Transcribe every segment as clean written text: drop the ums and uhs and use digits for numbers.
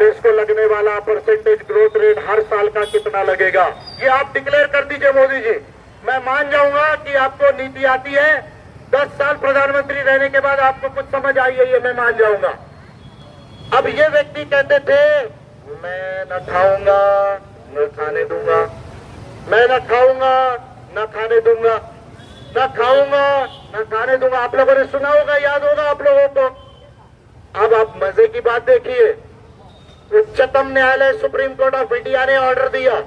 इसको लगने वाला परसेंटेज ग्रोथ रेट हर साल का कितना लगेगा, ये आप डिक्लेयर कर दीजिए मोदी जी। मैं मान जाऊंगा कि आपको नीति आती है। 10 साल प्रधानमंत्री रहने के बाद आपको कुछ समझ आई है, ये मैं मान जाऊंगा। अब ये व्यक्ति कहते थे मैं न खाऊंगा न खाने दूंगा, मैं न खाऊंगा न खाने दूंगा, न खाऊंगा न खाने दूंगा। आप लोगों ने सुना होगा, याद होगा आप लोगों को। अब आप मजे की बात देखिए, उच्चतम न्यायालय सुप्रीम कोर्ट ऑफ इंडिया ने ऑर्डर दिया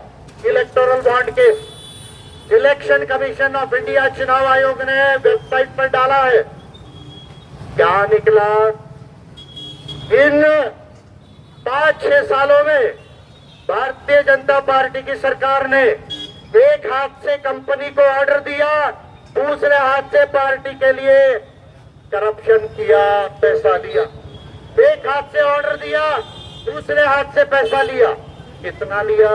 electoral bond case. Election commission of India चुनाव आयोग ने वेबसाइट पर डाला है। क्या निकला? इन 5-6 सालों में भारतीय जनता पार्टी की सरकार ने एक हाथ से कंपनी को ऑर्डर दिया, दूसरे हाथ से पार्टी के लिए करप्शन किया, पैसा लिया। एक हाथ से ऑर्डर दिया, दूसरे हाथ से पैसा लिया। कितना लिया?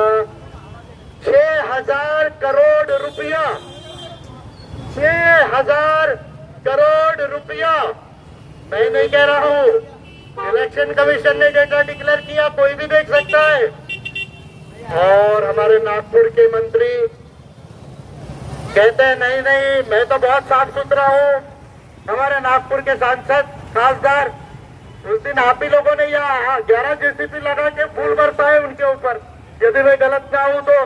6,000 करोड़ रुपया। 6,000 करोड़ रुपया। मैं नहीं कह रहा हूं, इलेक्शन कमीशन ने डेटा डिक्लेयर किया, कोई भी देख सकता है। और हमारे नागपुर के मंत्री कहते हैं नहीं नहीं, मैं तो बहुत साफ सुथरा हूं। हमारे नागपुर के सांसद खासदार, उस दिन आप ही लोगों ने यहाँ 11 जेसीपी लगा के फूल बरसाए उनके ऊपर। यदि मैं गलत ना हूं तो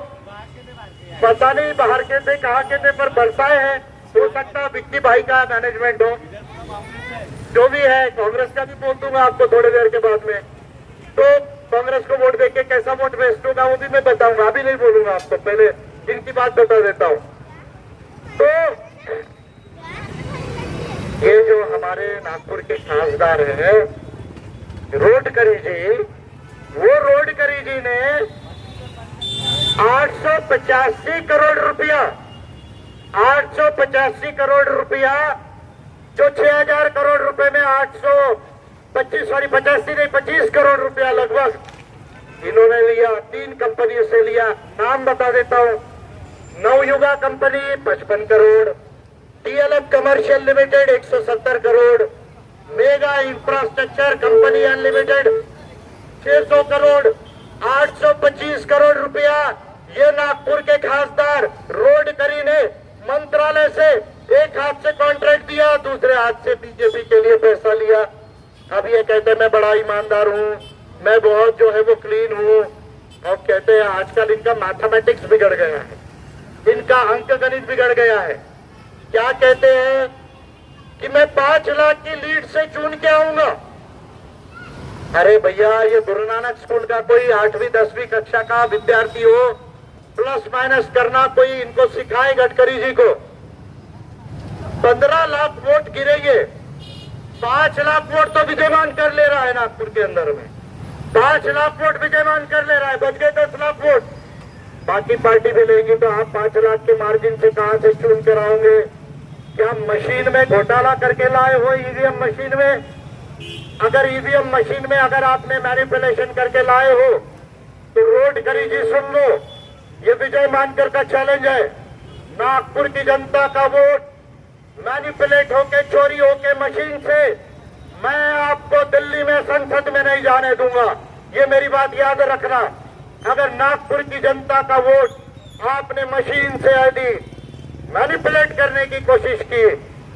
पता नहीं बाहर के थे कहाँ के थे, पर बरसाए हैं। हो सकता है विक्की भाई का मैनेजमेंट हो, जो भी है। कांग्रेस का भी बोल दूंगा आपको थोड़ी देर के बाद में। तो कांग्रेस को वोट देके कैसा वोट वेस्ट होगा वो भी मैं बताऊंगा, अभी नहीं बोलूंगा आपको, पहले इनकी बात बता देता हूं। तो ये जो हमारे नागपुर के खासदार हैं रोडकरी जी, वो रोडकरी जी ने 885 करोड़ रुपया, 885 करोड़ रुपया, जो 6,000 करोड़ रुपए में 85 करोड़ रुपया लगभग इन्होंने लिया। 3 कंपनियों से लिया। नाम बता देता हूं, Navayuga company 55 crore, DLF commercial limited 170 crore, mega infrastructure company unlimited 600 crore, 825 crore रुपया ये नागपुर के खासदार रोडकरी ने मंत्रालय से एक हाथ से कॉन्ट्रैक्ट दिया, दूसरे हाथ से बीजेपी के लिए पैसा लिया। अब ये कहते हैं मैं बड़ा ईमानदार हूं, मैं बहुत जो है वो क्लीन हूं। और कहते हैं आजकल इनका मैथमेटिक्स बिगड़ गया है, इनका अंक गणित बिगड़ गया है। क्या कहते हैं कि मैं 5 लाख की लीड से चुन के आऊंगा। अरे भैया, ये गुरु नानक स्कूल का कोई 8वीं 10वीं कक्षा का विद्यार्थी हो, प्लस माइनस करना कोई इनको सिखाए गडकरी जी को। 15 लाख वोट गिरेंगे, 5 लाख वोट तो विजयमान कर ले रहा है नागपुर के अंदर में। 5 लाख वोट विजयमान कर ले रहा है, बच गए 10 लाख वोट। बाकी पार्टी भी लेगी तो आप 5 लाख के मार्जिन से कहां से चुन कर आओगे? क्या मशीन में घोटाला करके लाए हो? ईवीएम मशीन में, अगर ईवीएम मशीन में अगर आपने मैनिपुलेशन करके लाए हो तो रोडकरी जी सुन लो, ये विजय मानकर का चैलेंज है। नागपुर की जनता का वोट मैनिपुलेट होके, चोरी होके मशीन से मैं आपको दिल्ली में संसद में नहीं जाने दूंगा। ये मेरी बात याद रखना। अगर नागपुर की जनता का वोट आपने मशीन से यदि मैनिपुलेट करने की कोशिश की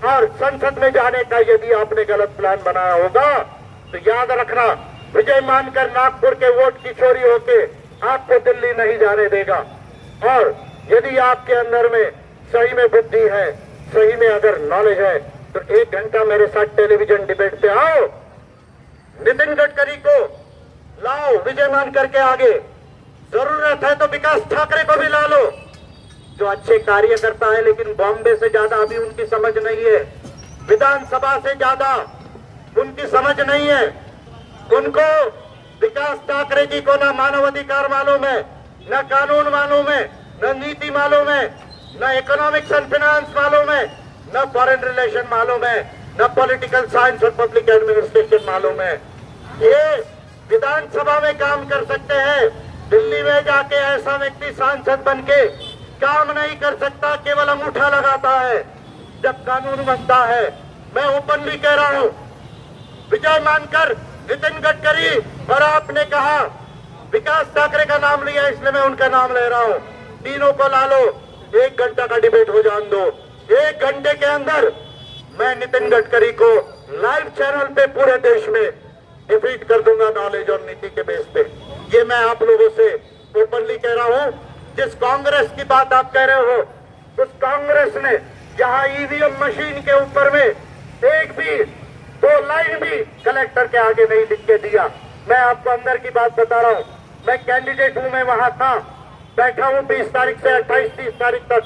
और संसद में जाने का यदि आपने गलत प्लान बनाया होगा तो याद रखना, विजय मानकर नागपुर के वोट की चोरी होके आपको दिल्ली नहीं जाने देगा। और यदि आपके अंदर में सही में बुद्धि है, सही में अगर नॉलेज है, तो 1 घंटा मेरे साथ टेलीविजन डिबेट पे आओ, नितिन गडकरी को लाओ विजय मानकर के आगे। जरूरत है तो विकास ठाकरे को भी ला लो, जो अच्छे कार्य करता है, लेकिन बॉम्बे से ज्यादा अभी उनकी समझ नहीं है, विधानसभा से ज्यादा उनकी समझ नहीं है। उनको विकास ठाकरे जी को ना मानव अधिकार मालूम है, न कानून मालूम है, न नीति मालूम है, न इकोनॉमिक्स एंड फाइनेंस मालूम है, न फॉरेन रिलेशन मालूम है, न पॉलिटिकल साइंस और पब्लिक एडमिनिस्ट्रेशन मालूम है। ये विधानसभा में काम कर सकते हैं, दिल्ली में जाके ऐसा व्यक्ति सांसद बन के काम नहीं कर सकता, केवल अंगूठा लगाता है जब कानून बनता है। मैं ओपनली कह रहा हूं, विजय मानकर नितिन गडकरी, और आपने कहा ठाकरे का नाम लिया इसलिए मैं उनका नाम ले रहा हूं। तीनों को ला लो, 1 घंटा का डिबेट हो जान दो। 1 घंटे के अंदर मैं नितिन गडकरी को लाइव चैनल पे पूरे देश में डिफीट कर दूंगा, नॉलेज और नीति के बेस पे। ये मैं आप लोगों से ओपनली कह रहा हूं। जिस कांग्रेस की बात आप कह रहे हो, उस कांग्रेस ने जहां ईवीएम मशीन के ऊपर में एक भी 2 लाइन भी कलेक्टर के आगे नहीं लिख के दिया। मैं आपको अंदर की बात बता रहा हूं, मैं कैंडिडेट हूं, मैं वहां था, बैठा हूं 20 तारीख से 28-30 तारीख तक।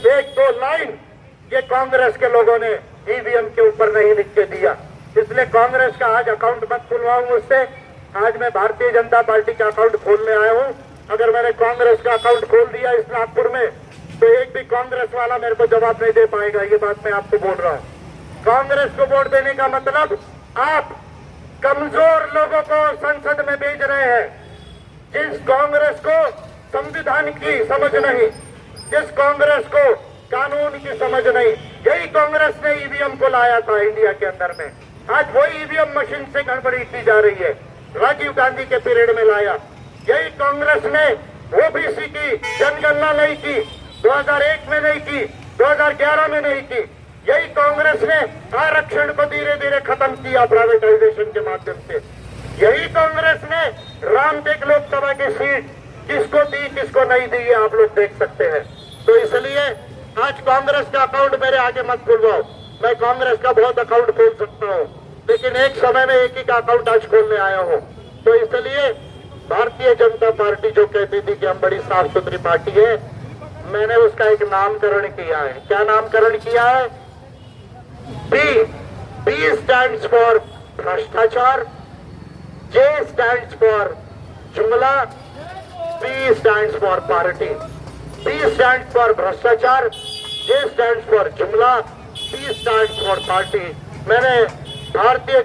1-2 लाइन ये कांग्रेस के लोगों ने ईवीएम के ऊपर नहीं लिख के दिया। इसलिए कांग्रेस का आज अकाउंट मत खुलवाऊं मुझसे। आज मैं भारतीय जनता पार्टी का अकाउंट खोलने आया हूं। अगर मैंने कांग्रेस का अकाउंट खोल दिया इस नागपुर में, तो एक भी कांग्रेस वाला मेरे को जवाब नहीं दे पाएगा। ये बात मैं आपको बोल रहा हूं। कांग्रेस को वोट देने का मतलब आप कमजोर लोगों को संसद में भेज रहे हैं। जिस कांग्रेस को संविधान की समझ नहीं, जिस कांग्रेस को कानून की समझ नहीं, यही कांग्रेस ने ईवीएम को लाया था इंडिया के अंदर में। आज वही ईवीएम मशीन से गड़बड़ी की जा रही है। राजीव गांधी के पीरियड में लाया। यही कांग्रेस ने ओबीसी की जनगणना नहीं की, 2001 में नहीं की, 2011 में नहीं की। यही कांग्रेस ने आरक्षण को धीरे धीरे खत्म किया प्राइवेटाइजेशन के माध्यम से। यही कांग्रेस ने रामटेक लोकसभा की सीट किसको दी किसको नहीं दी, ये आप लोग देख सकते हैं। तो इसलिए आज कांग्रेस का अकाउंट मेरे आगे मत खुलवाओ। मैं कांग्रेस का बहुत अकाउंट खोल सकता हूँ, लेकिन एक समय में एक ही का अकाउंट आज खोलने आया हूँ। तो इसलिए भारतीय जनता पार्टी जो कहती थी कि हम बड़ी साफ सुथरी पार्टी है, मैंने उसका एक नामकरण किया है। क्या नामकरण किया है? B stands for भ्रष्टाचार, J stands for जुमला, P stands for party. B stands for भ्रष्टाचार, J stands for जुमला, P stands for पार्टी। मैंने भारतीय